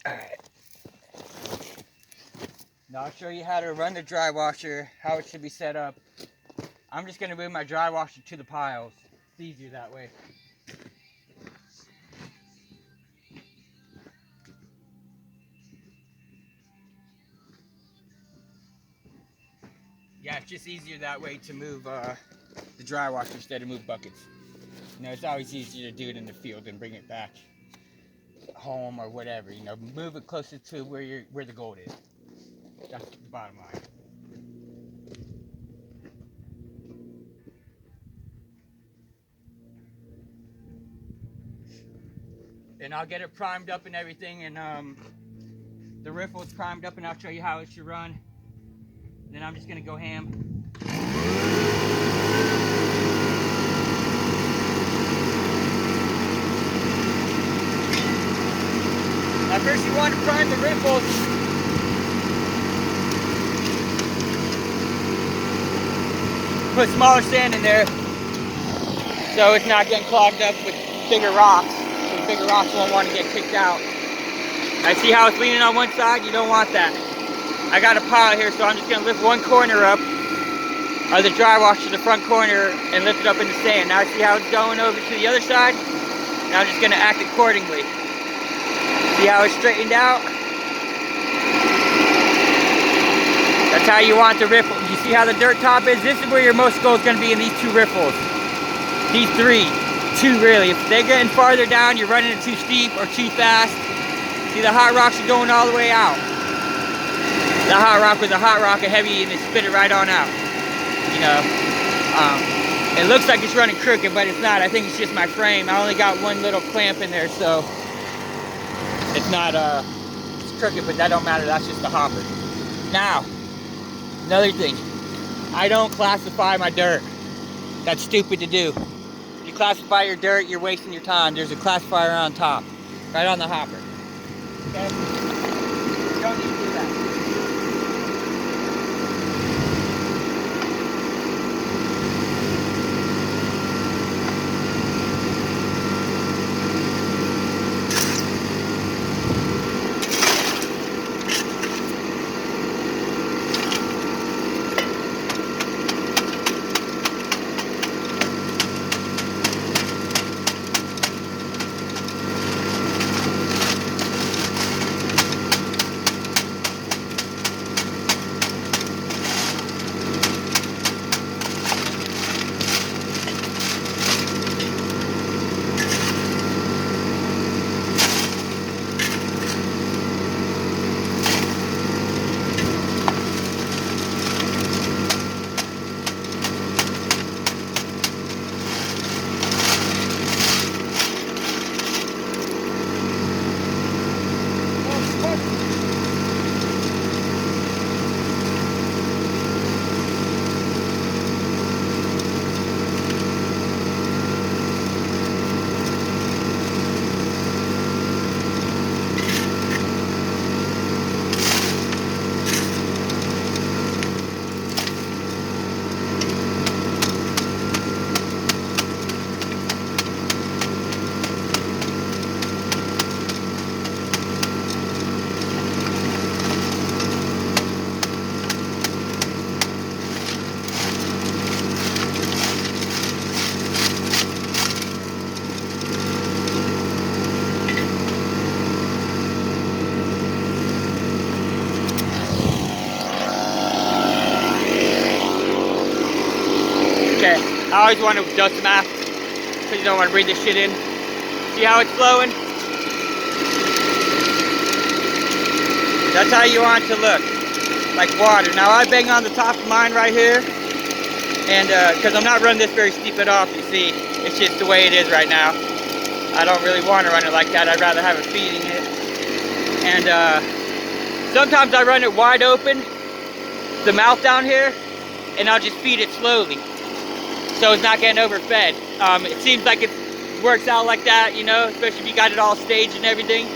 Alright. Now I'll show you how to run the dry washer, how it should be set up. I'm just going to move my dry washer to the piles. It's easier that way. Yeah, it's just easier that way to move the dry washer instead of move buckets. You know, it's always easier to do it in the field and bring it back home or whatever. You know, move it closer to where the gold is. That's the bottom line. And I'll get it primed up and everything, and the riffle is primed up, and I'll show you how it should run. And then I'm just gonna go ham. Now first you want to prime the riffles. Put smaller sand in there so it's not getting clogged up with bigger rocks. So bigger rocks won't want to get kicked out. I see how it's leaning on one side? You don't want that. I got a pile here, so I'm just going to lift one corner up of the dry wash to the front corner and lift it up in the sand. Now I see how it's going over to the other side. Now I'm just going to act accordingly. See how it's straightened out? That's how you want the riffle. You see how the dirt top is? This is where your most gold is going to be in these two riffles. These two really. If they're getting farther down, you're running it too steep or too fast. See, the hot rocks are going all the way out. The hot rock was a hot rock, a heavy, and they spit it right on out. You know, it looks like it's running crooked, but it's not. I think it's just my frame. I only got one little clamp in there, so it's not it's crooked, but that don't matter. That's just the hopper. Now, another thing, I don't classify my dirt. That's stupid to do. If you classify your dirt, you're wasting your time. There's a classifier on top, right on the hopper. Okay? You don't need to do that. I always want to dust them out because you don't want to breathe this shit in. See how it's flowing? That's how you want it to look, like water. Now I bang on the top of mine right here, and because I'm not running this very steep at all, you see, it's just the way it is right now. I don't really want to run it like that. I'd rather have it feeding it. And sometimes I run it wide open, the mouth down here, and I'll just feed it slowly, so it's not getting overfed. It seems like it works out like that, you know, especially if you got it all staged and everything.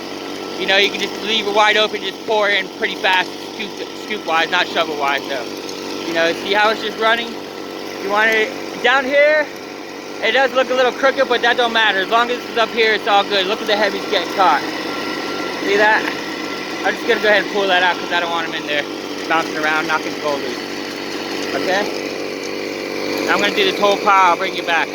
You know, you can just leave it wide open, just pour in pretty fast, scoop wise, not shovel wise though. You know, see how it's just running? You want it down here, it does look a little crooked, but that don't matter. As long as it's up here, it's all good. Look at the heavies getting caught. See that? I'm just gonna go ahead and pull that out because I don't want them in there bouncing around, knocking the gold loose. Okay? I'm gonna do this whole pile, I'll bring you back.